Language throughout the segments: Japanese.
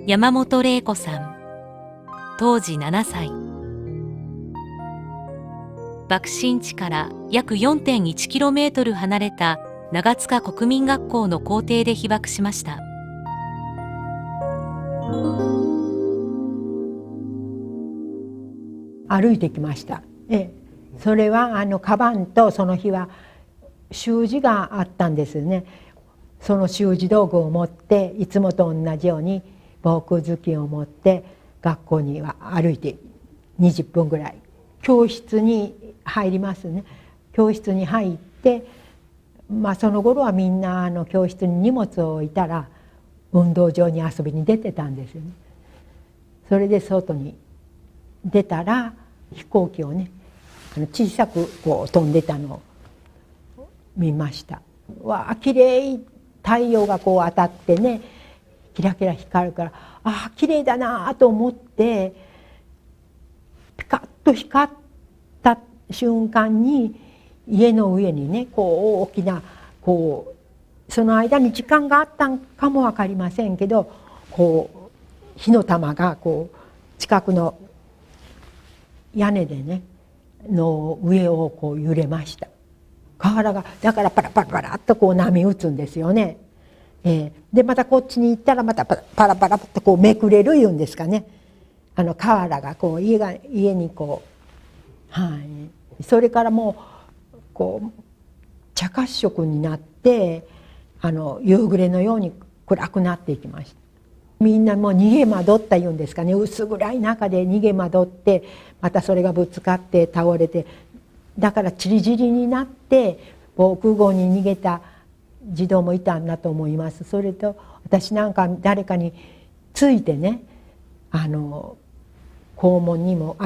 山本玲子さん、当時7歳。爆心地から約 4.1km 離れた長塚国民学校の校庭で被爆しました。歩いてきました。それはカバンとその日は習字があったんですね。その習字道具を持っていつもと同じように防空頭巾を持って学校には歩いて20分ぐらい教室に入りますね。教室に入って、その頃はみんな教室に荷物を置いたら運動場に遊びに出てたんですよね。それで外に出たら飛行機をね小さくこう飛んでたのを見ました。わあきれい、太陽がこう当たってねキラキラ光るから、ああきれいだなと思ってピカッと光った瞬間に家の上にねこう大きなこうその間に時間があったんかも分かりませんけど、こう火の玉がこう近くの屋根でねの上をこう揺れました。瓦がだからパラパラパラっとこう波打つんですよね。でまたこっちに行ったらまたパラパラっとこうめくれるいうんですかね。瓦がこう家にこう、それからもうこう茶褐色になって夕暮れのように暗くなっていきました。みんなもう逃げ惑ったいうんですかね、薄暗い中で逃げ惑ってまたそれがぶつかって倒れて、だからちりぢりになって防空壕に逃げた児童もいたんだと思います。それと私なんか誰かについてね校門にも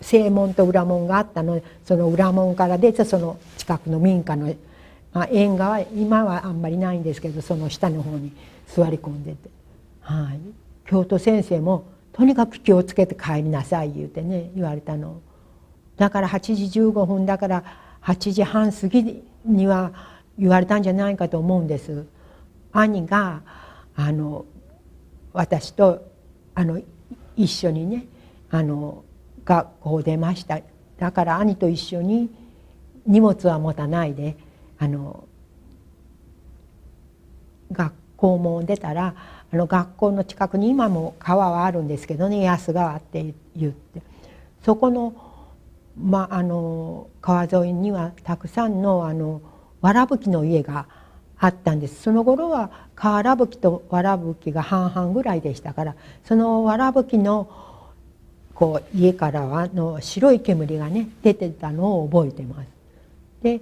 正門と裏門があったので、その裏門から出てその近くの民家の、縁側今はあんまりないんですけどその下の方に座り込んでて、教頭先生もとにかく気をつけて帰りなさい言うてね言われたの。だから8時15分だから8時半過ぎには言われたんじゃないかと思うんです。兄が私と一緒にね学校出ました。だから兄と一緒に荷物は持たないで学校も出たら学校の近くに今も川はあるんですけどね、安川って言ってそこの、川沿いにはたくさんのわらぶきの家があったんです。その頃は瓦葺きとわらぶきが半々ぐらいでしたから、そのわらぶきのこう家からは白い煙がね出てたのを覚えてます。で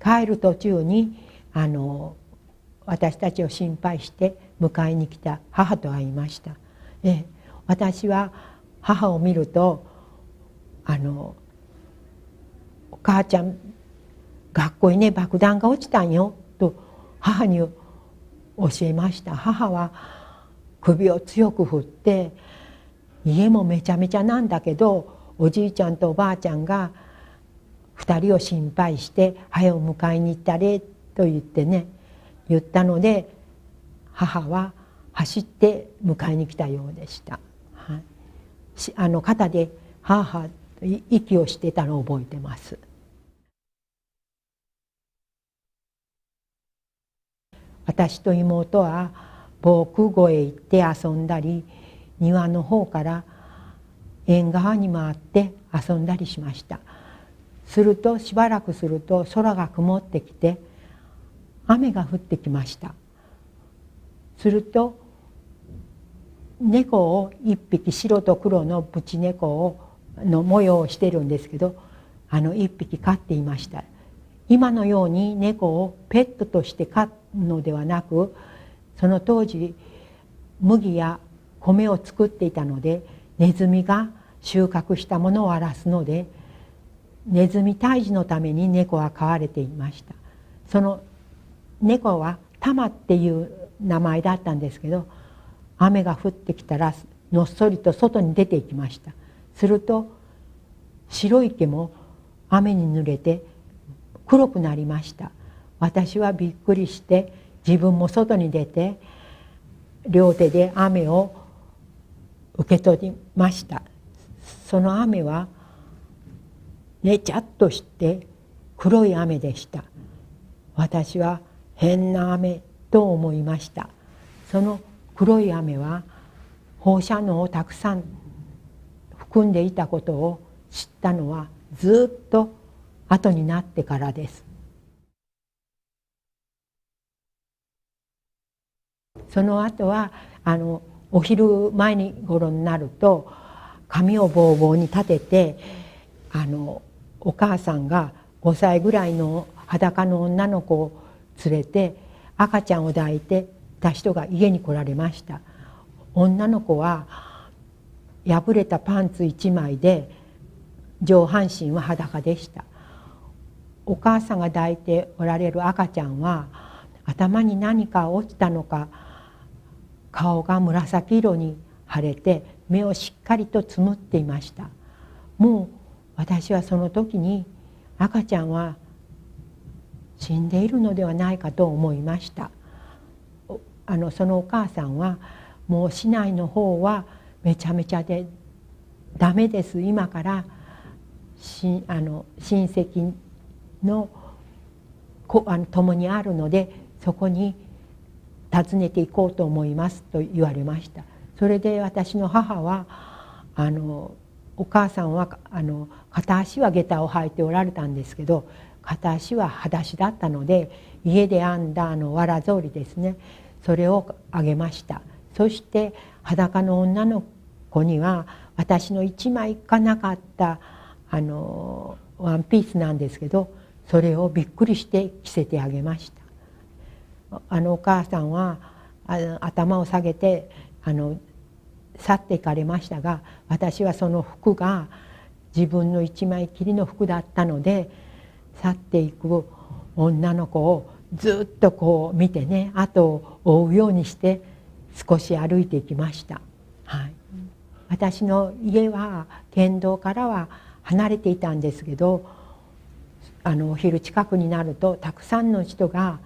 帰る途中に私たちを心配して迎えに来た母と会いました。私は母を見るとお母ちゃん学校にね爆弾が落ちたんよと母に教えました。母は首を強く振って家もめちゃめちゃなんだけどおじいちゃんとおばあちゃんが2人を心配して「早う迎えに行ったれ」と言ってね言ったので母は走って迎えに来たようでした。肩で「母」と息をしてたのを覚えてます。私と妹は防空壕へ行って遊んだり庭の方から縁側に回って遊んだりしました。するとしばらくすると空が曇ってきて雨が降ってきました。すると猫を一匹白と黒のブチ猫の模様をしてるんですけど一匹飼っていました。今のように猫をペットとして飼うのではなく、その当時麦や米を作っていたのでネズミが収穫したものを荒らすのでネズミ退治のために猫は飼われていました。その猫はタマっていう名前だったんですけど雨が降ってきたらのっそりと外に出ていきました。すると白い毛も雨に濡れて黒くなりました。私はびっくりして自分も外に出て両手で雨を受け取りました。その雨はねちゃっとして黒い雨でした。私は変な雨と思いました。その黒い雨は放射能をたくさん含んでいたことを知ったのはずっと後になってからです。その後はお昼前に頃になると髪をボーボーに立ててお母さんが5歳ぐらいの裸の女の子を連れて赤ちゃんを抱いてた人が家に来られました。女の子は破れたパンツ1枚で上半身は裸でした。お母さんが抱いておられる赤ちゃんは頭に何か落ちたのか顔が紫色に腫れて目をしっかりとつむっていました。もう私はその時に赤ちゃんは死んでいるのではないかと思いました。そのお母さんはもう市内の方はめちゃめちゃでダメです、今から親戚の共にあるのでそこに訪ねていこうと思いますと言われました。それで私の母はお母さんは片足は下駄を履いておられたんですけど片足は裸足だったので家で編んだわら草履ですね、それをあげました。そして裸の女の子には私の1枚かなかったワンピースなんですけどそれをびっくりして着せてあげました。お母さんは頭を下げて去っていかれましたが私はその服が自分の1枚きりの服だったので去っていく女の子をずっとこう見てね後を追うようにして少し歩いていきました。はい、私の家は県道からは離れていたんですけどお昼近くになるとたくさんの人が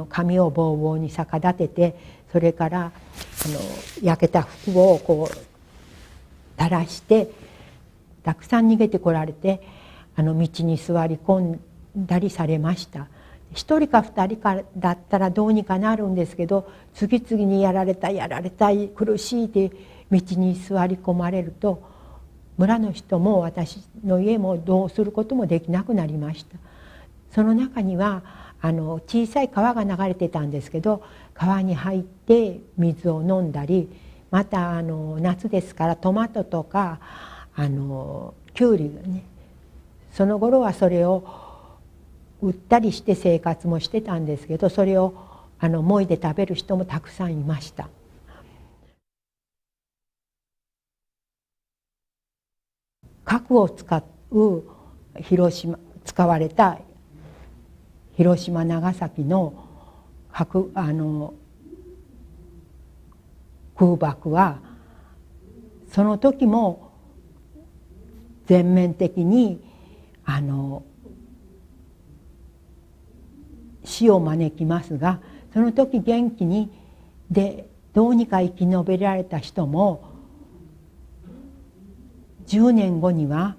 髪をボーボーに逆立ててそれから焼けた服をこう垂らしてたくさん逃げてこられて道に座り込んだりされました。1人か2人かだったらどうにかなるんですけど次々にやられたい苦しいって道に座り込まれると村の人も私の家もどうすることもできなくなりました。その中には小さい川が流れてたんですけど川に入って水を飲んだりまた夏ですからトマトとかきゅうりがねその頃はそれを売ったりして生活もしてたんですけどそれをもいで食べる人もたくさんいました。核を使われた広島長崎の空爆はその時も全面的に死を招きますがその時元気にどうにか生き延びられた人も10年後には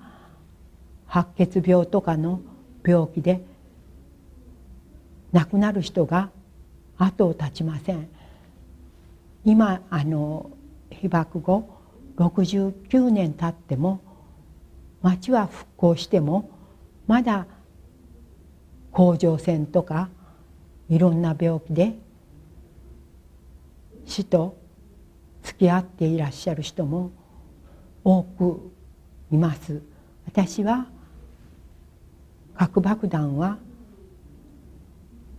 白血病とかの病気で亡くなる人が後を絶ちません。今被爆後69年経っても町は復興してもまだ甲状腺とかいろんな病気で死と付き合っていらっしゃる人も多くいます。私は核爆弾は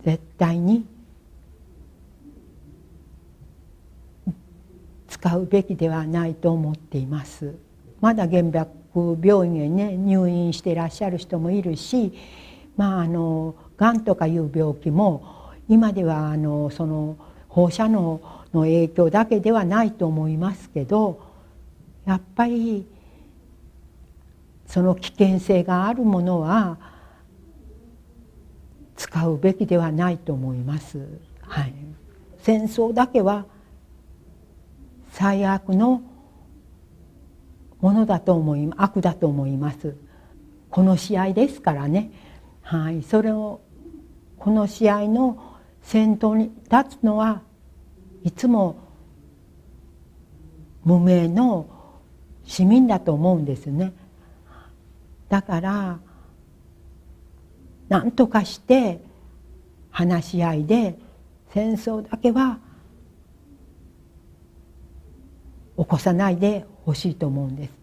絶対に使うべきではないと思っています。まだ原爆病院へね入院していらっしゃる人もいるしがんとかいう病気も今ではその放射能の影響だけではないと思いますけどやっぱりその危険性があるものは使うべきではないと思います。はい、戦争だけは最悪のものだと悪だと思います。この試合ですからね、はい、それをこの試合の先頭に立つのはいつも無名の市民だと思うんですね。だから何とかして話し合いで戦争だけは起こさないでほしいと思うんです。